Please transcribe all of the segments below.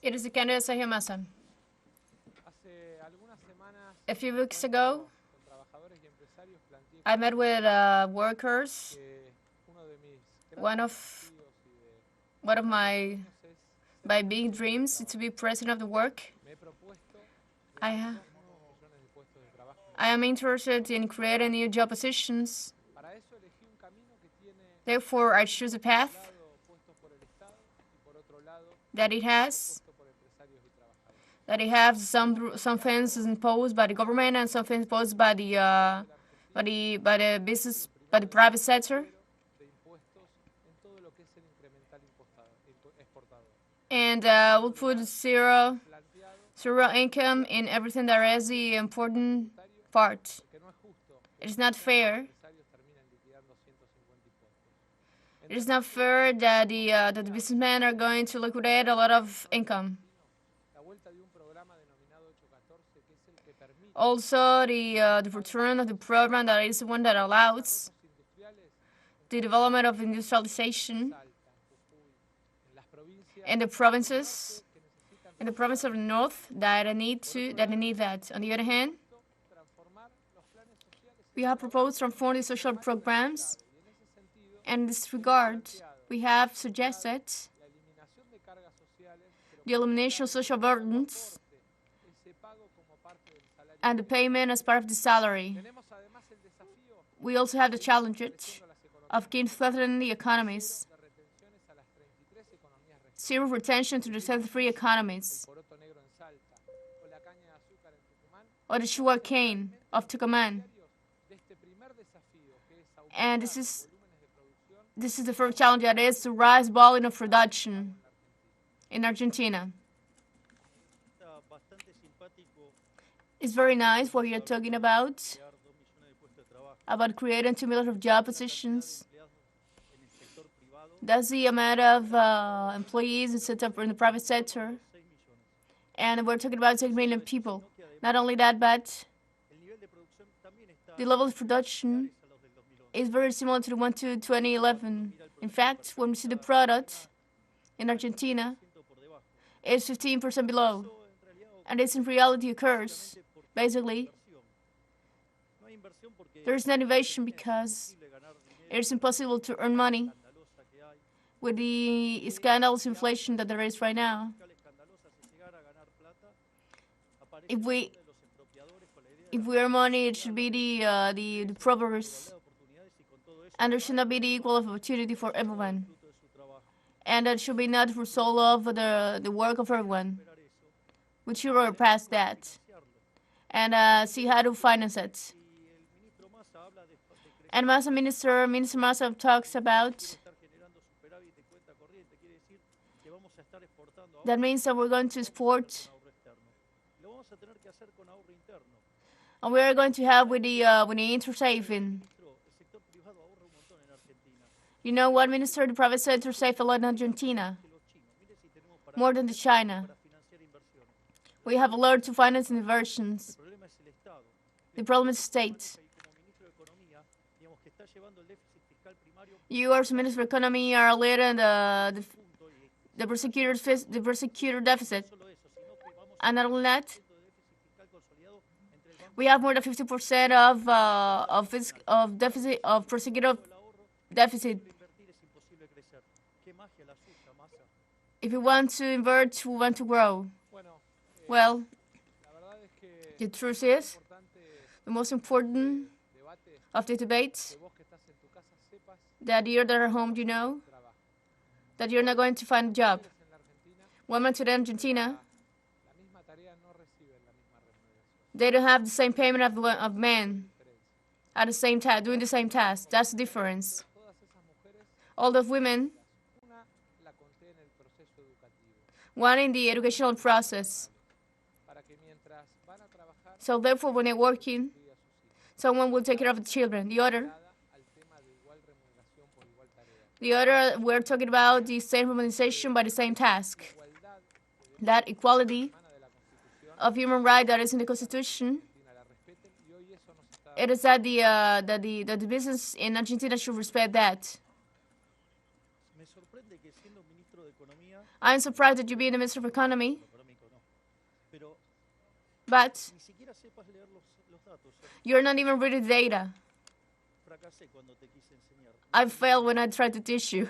It is the candidate Sergio Massa. A few weeks ago, I met with workers. One of my big dreams is to be president of the work. I am interested in creating new job positions. Therefore, I choose a path that it has some things imposed by the government and some things imposed by the private sector. And we'll put zero income in everything that is the important part. It is not fair. It is not fair that the businessmen are going to liquidate a lot of income. Also, the return of the program that is the one that allows the development of industrialization in the provinces, in the province of the north, that need that. On the other hand, we have proposed to transform the social programs. And in this regard, we have suggested the elimination of social burdens and the payment as part of the salary. We also have the challenge of strengthening the economies. Zero retention to the 33 economies, or the sugar cane of Tucumán. And this is the first challenge, that is to rise volume of production in Argentina. It's very nice what you're talking about creating 2 million of job positions. That's the amount of employees set up in the private sector. And we're talking about 6 million people. Not only that, but the level of production is very similar to the one to 2011. In fact, when we see the product in Argentina, it's 15% below. And this in reality occurs. Basically, there is no innovation because it is impossible to earn money with the scandalous inflation that there is right now. If we earn money, it should be the progress, and there should not be the equal opportunity for everyone. And that should be not the result of the work of everyone. We should work past that and see how to finance it. And Minister Massa talks about that means that we're going to export, and we are going to have with the inter-saving. You know what, Minister? The private sector saved a lot in Argentina, more than the China. We have a lot to finance inversions. The problem is the state. You, as Minister of Economy, are leading the prosecutor deficit. And not only that, we have more than 50% of prosecutor deficit. If you want to invert, we want to grow. Well, the truth is, the most important of the debate, that you're there at home, you know, that you're not going to find a job. Women today in Argentina, they don't have the same payment of men at the same time, doing the same task. That's the difference. All those women, one in the educational process. So therefore, when they're working, someone will take care of the children. The other, we're talking about the same remuneration by the same task. That equality of human right that is in the Constitution, it is that the business in Argentina should respect that. I'm surprised that you be the Minister of Economy, but you're not even reading data. I failed when I tried to teach you.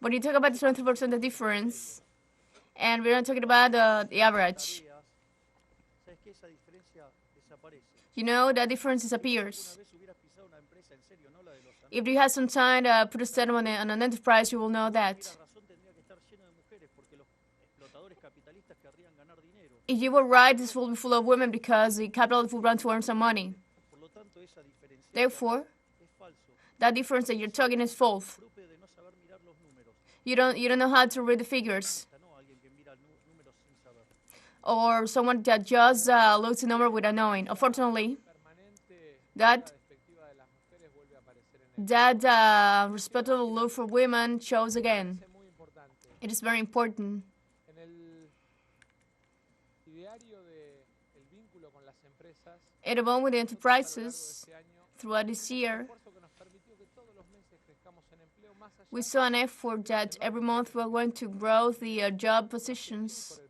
When you talk about the 20% of difference, and we're not talking about the average, you know, that difference disappears. If you have some time to put a stem on an enterprise, you will know that. If you were right, this will be full of women because the capitalists will run to earn some money. Therefore, that difference that you're talking is false. You don't know how to read the figures. Or someone that just looks a number without knowing. Unfortunately, that respectable look for women shows again. It is very important. In the bond with the enterprises, throughout this year, we saw an effort that every month we're going to grow the job positions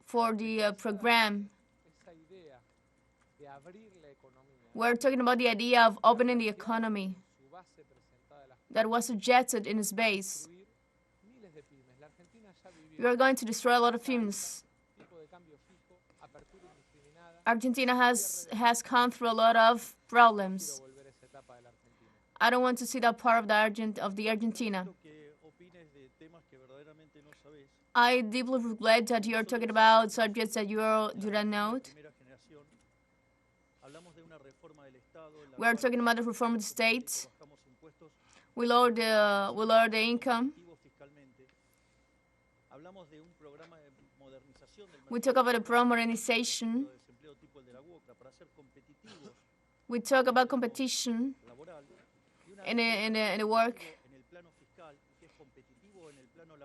for the program. We're talking about the idea of opening the economy that was suggested in its base. We are going to destroy a lot of firms. Argentina has gone through a lot of problems. I don't want to see that part of the Argentina. I deeply regret that you are talking about subjects that you do not know. We are talking about the reform of the state. We lower the income. We talk about the program modernization. We talk about competition in the work.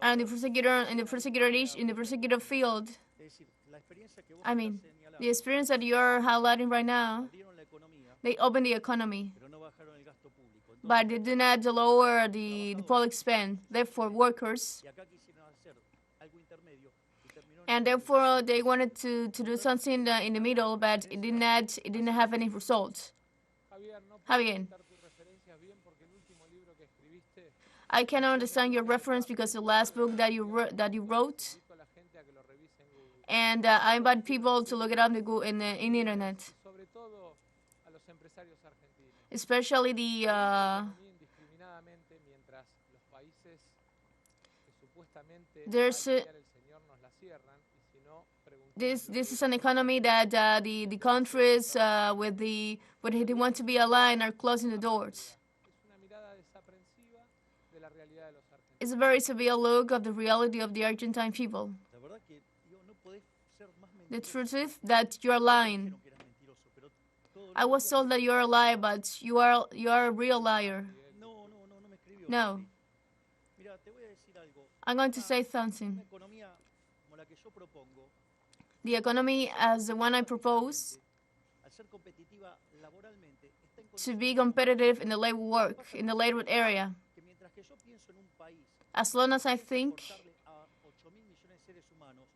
And in the prosecutor field, I mean, the experience that you are highlighting right now, they open the economy, but they do not lower the public spend. Therefore, workers, and therefore they wanted to do something in the middle, but it didn't have any results. Javier, I cannot understand your reference because the last book that you wrote, and I invite people to look it up in the internet, especially the this is an economy that the countries with they want to be aligned are closing the doors. It's a very severe look of the reality of the Argentine people. The truth is that you are lying. I was told that you are a liar, but you are a real liar. No. I'm going to say something. The economy as the one I propose, to be competitive in the labor work, in the labor area. As long as I think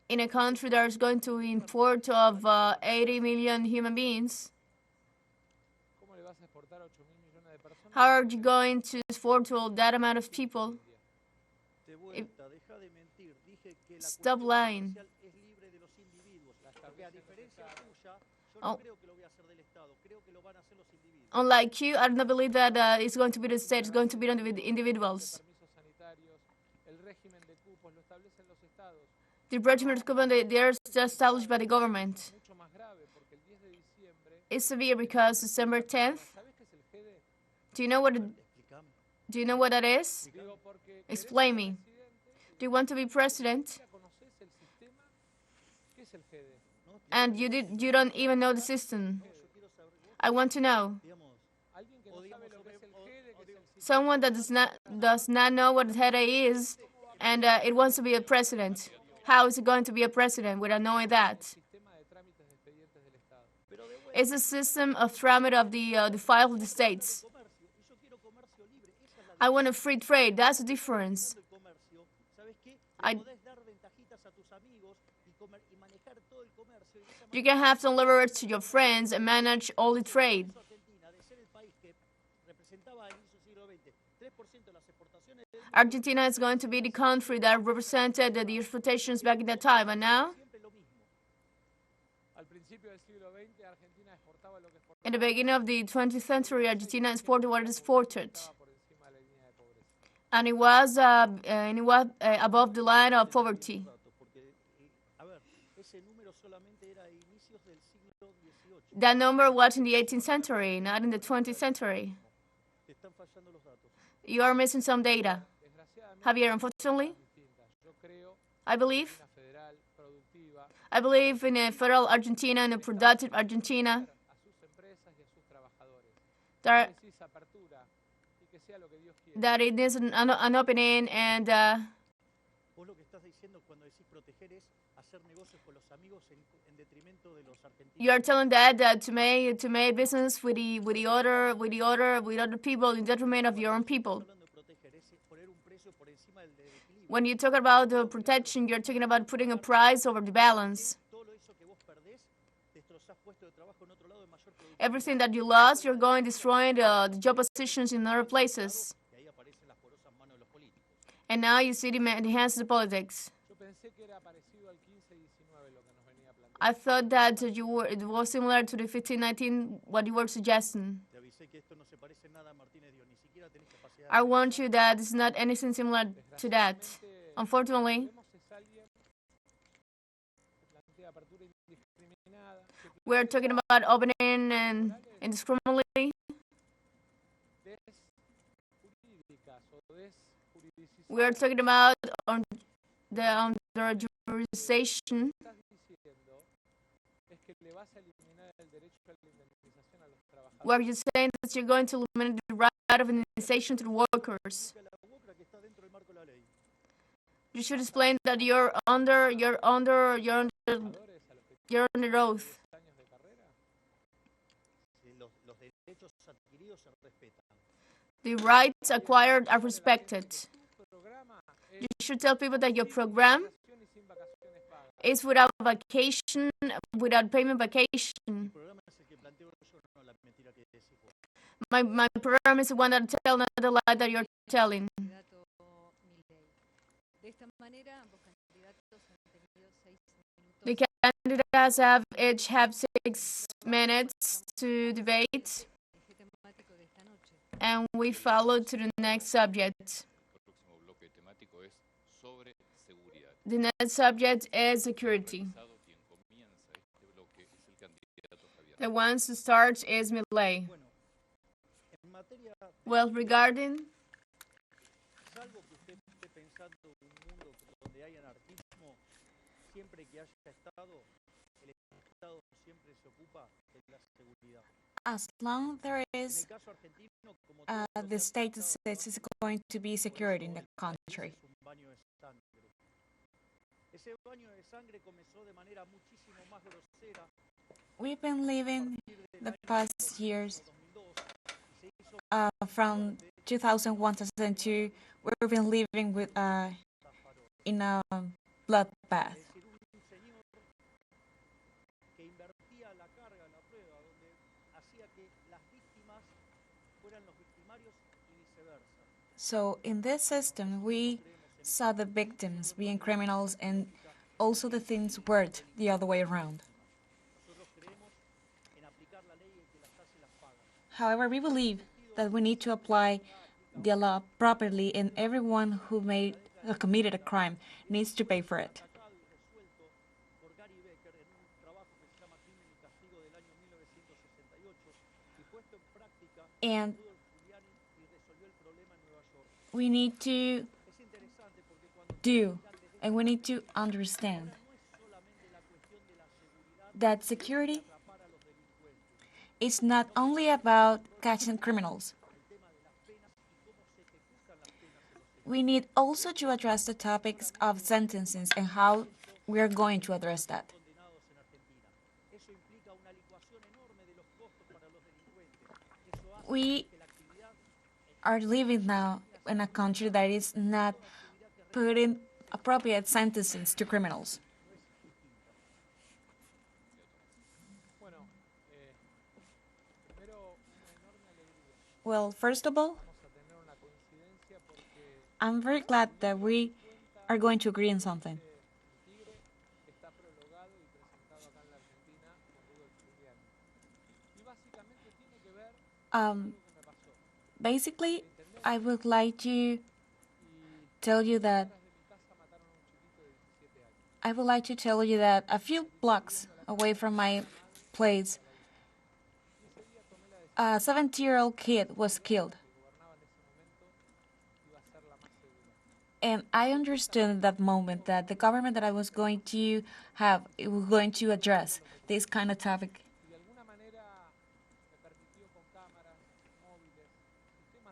in a country that is going to import of 80 million human beings, how are you going to export to that amount of people? Stop lying. Oh. Unlike you, I do not believe that it's going to be the state, it's going to be the individuals. The regimen of coupon, they are established by the government. It's severe because December 10th. Do you know what that is? Explain me. Do you want to be president? And you don't even know the system. I want to know. Someone that does not know what HERE is, and it wants to be a president. How is it going to be a president without knowing that? It's a system of tramit of the file of the states. I want a free trade. That's the difference. You can have some leverage to your friends and manage all the trade. Argentina is going to be the country that represented the exportations back in that time, and now? In the beginning of the 20th century, Argentina exported what it exported. And it was above the line of poverty. That number was in the 18th century, not in the 20th century. You are missing some data. Javier, unfortunately, I believe in a federal Argentina and a productive Argentina. That it is an opening, and you are telling that to make business with the other people in detriment of your own people. When you talk about the protection, you're talking about putting a price over the balance. Everything that you lost, you're going destroying the job positions in other places. And now you see the hands of the politics. I thought that it was similar to the 1519, what you were suggesting. I warned you that it's not anything similar to that. Unfortunately, we're talking about opening and indiscriminately. We're talking about the jurisdiction. Where you're saying that you're going to eliminate the right of indemnization to the workers. You should explain that you're under oath. The rights acquired are respected. You should tell people that your program is without vacation, without payment vacation. My program is the one that tells not the lie that you're telling. The candidates have each have 6 minutes to debate, and we follow to the next subject. The next subject is security. The one to start is Milei. Well, regarding as long there is the state says is going to be secured in the country. We've been living the past years from 2001 to 2002. We've been living with in a bloodbath. So in this system, we saw the victims being criminals and also the things worked the other way around. However, we believe that we need to apply the law properly, and everyone who committed a crime needs to pay for it. And we need to we need to understand that security is not only about catching criminals. We need also to address the topics of sentences and how we are going to address that. We are living now in a country that is not putting appropriate sentences to criminals. Well, first of all, I'm very glad that we are going to agree on something. Basically, I would like to tell you that a few blocks away from my place, a 70-year-old kid was killed. And I understood at that moment that the government that I was going to have, it was going to address this kind of topic.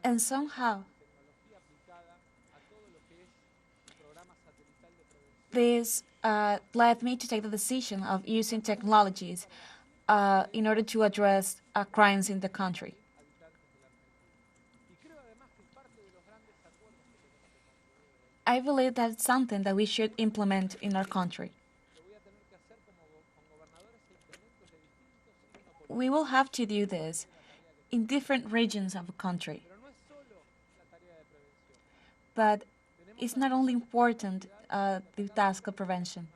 And somehow, this led me to take the decision of using technologies in order to address crimes in the country. I believe that's something that we should implement in our country. We will have to do this in different regions of the country. But it's not only important the task of prevention.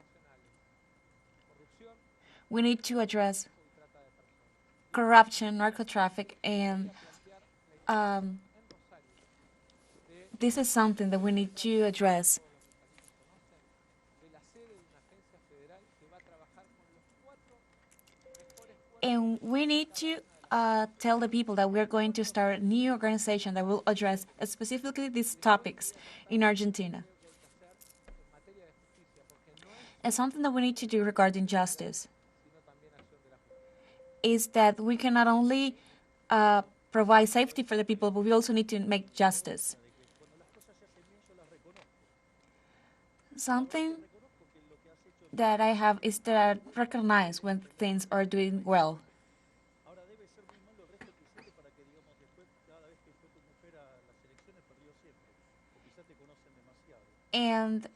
We need to address corruption, narco-traffic, and this is something that we need to address. And we need to tell the people that we're going to start a new organization that will address specifically these topics in Argentina. And something that we need to do regarding justice is that we can not only provide safety for the people, but we also need to make justice. Something that I have is that I recognize when things are doing well. And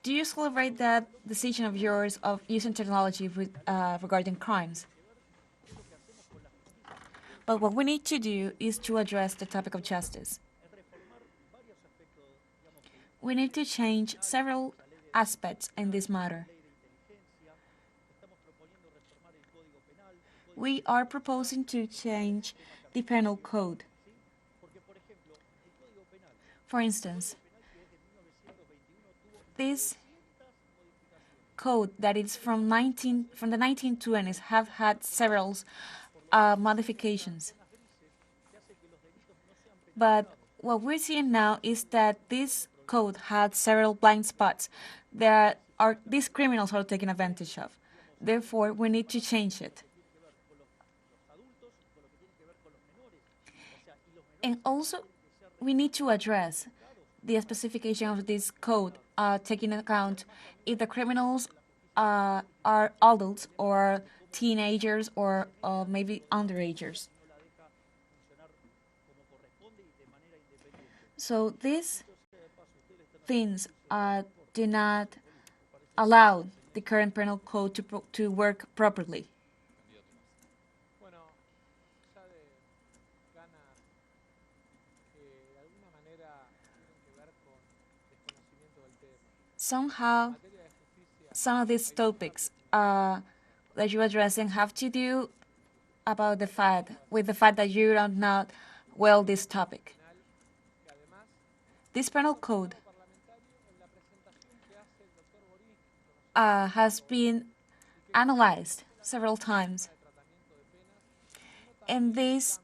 do you celebrate that decision of yours of using technology regarding crimes? But what we need to do is to address the topic of justice. We need to change several aspects in this matter. We are proposing to change the penal code. For instance, this code that is from the 1920s have had several modifications. But what we're seeing now is that this code had several blind spots that these criminals are taking advantage of. Therefore, we need to change it. And also, we need to address the specification of this code, taking into account if the criminals are adults or teenagers or maybe underagers. So these things do not allow the current penal code to work properly. Somehow, some of these topics that you're addressing have to do with the fact that you don't know well this topic. This penal code has been analyzed several times, and this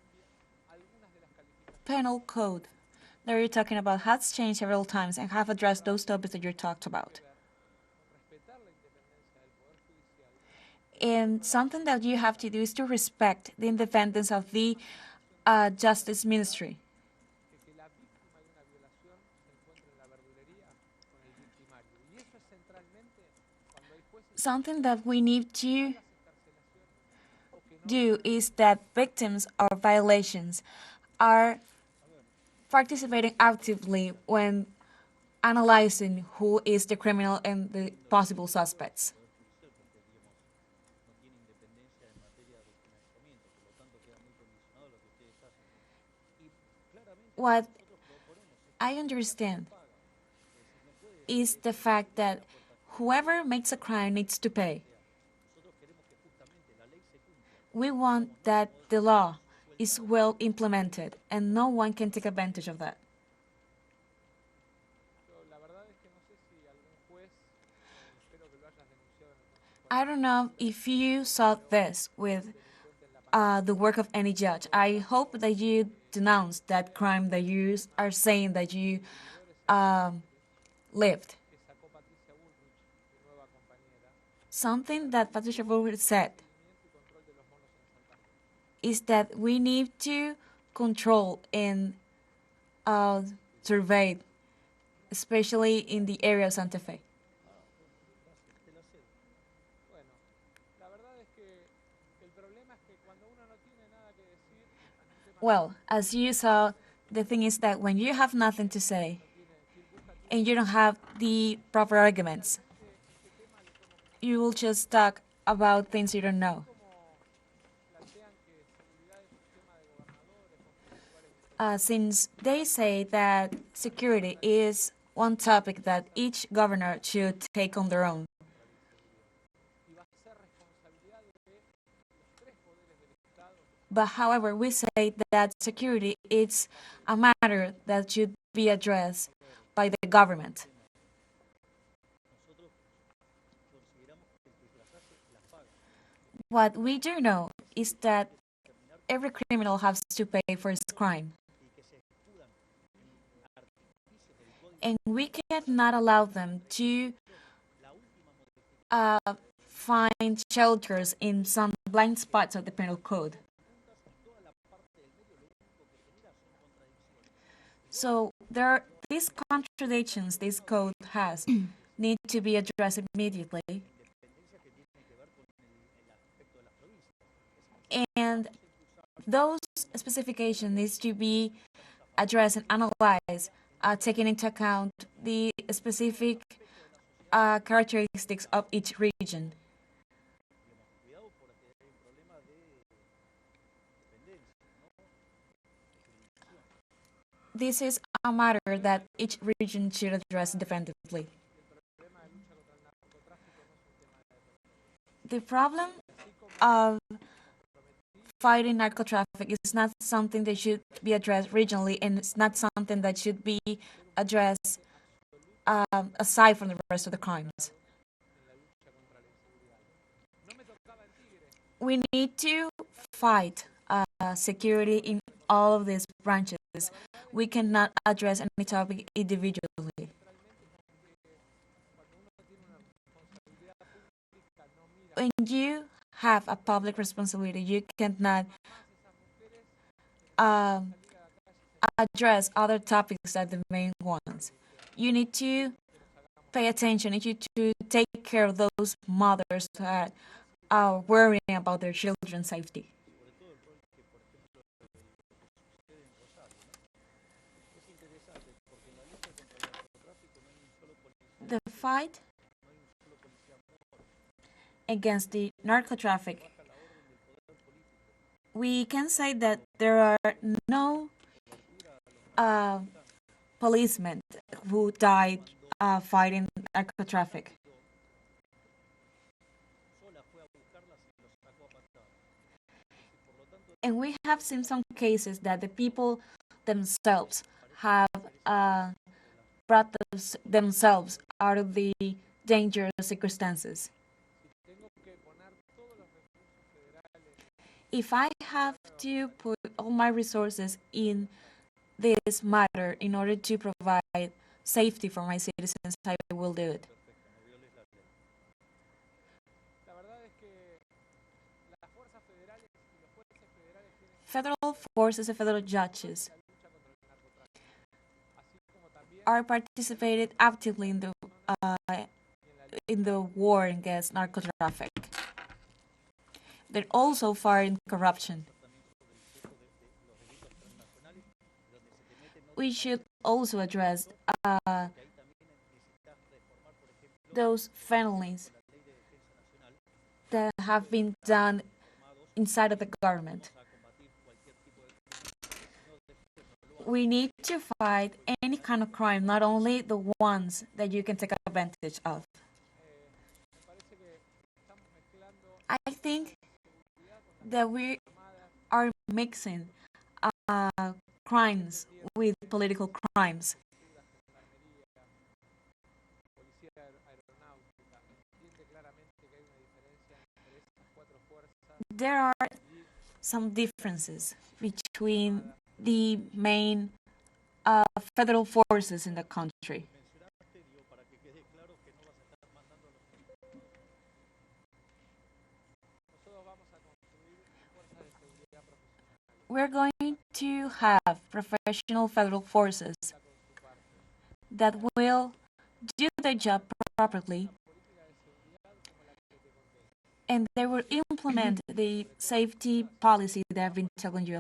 penal code that you're talking about has changed several times and have addressed those topics that you talked about. And something that you have to do is to respect the independence of the Justice Ministry. Something that we need to do is that victims of violations are participating actively when analyzing who is the criminal and the possible suspects. What I understand is the fact that whoever makes a crime needs to pay. We want that the law is well implemented and no one can take advantage of that. I don't know if you saw this with the work of any judge. I hope that you denounce that crime that you are saying that you lived. Something that Patricia Bullrich said is that we need to control and survey, especially in the area of Santa Fe. Well, as you saw, the thing is that when you have nothing to say and you don't have the proper arguments, you will just talk about things you don't know. Since they say that security is one topic that each governor should take on their own. But however, we say that security is a matter that should be addressed by the government. What we do know is that every criminal has to pay for his crime. And we cannot allow them to find shelters in some blind spots of the penal code. So there are these contradictions this code has need to be addressed immediately. And those specifications needs to be addressed and analyzed, taking into account the specific characteristics of each region. This is a matter that each region should address independently. The problem of fighting narco-traffic is not something that should be addressed regionally, and it's not something that should be addressed aside from the rest of the crimes. We need to fight security in all of these branches. We cannot address any topic individually. When you have a public responsibility, you cannot address other topics than the main ones. You need to pay attention. You need to take care of those mothers that are worrying about their children's safety. The fight against the narco-traffic, we can say that there are no policemen who died fighting narco-traffic. And we have seen some cases that the people themselves have brought themselves out of the dangerous circumstances. If I have to put all my resources in this matter in order to provide safety for my citizens, I will do it. Federal forces and federal judges are participated actively in the war against narco-traffic. They're also fighting corruption. we should also address those felonies that have been done inside of the government. We need to fight any kind of crime, not only the ones that you can take advantage of. I think that we are mixing crimes with political crimes. There are some differences between the main federal forces in the country. We're going to have professional federal forces that will do their job properly, and they will implement the safety policy that I've been telling you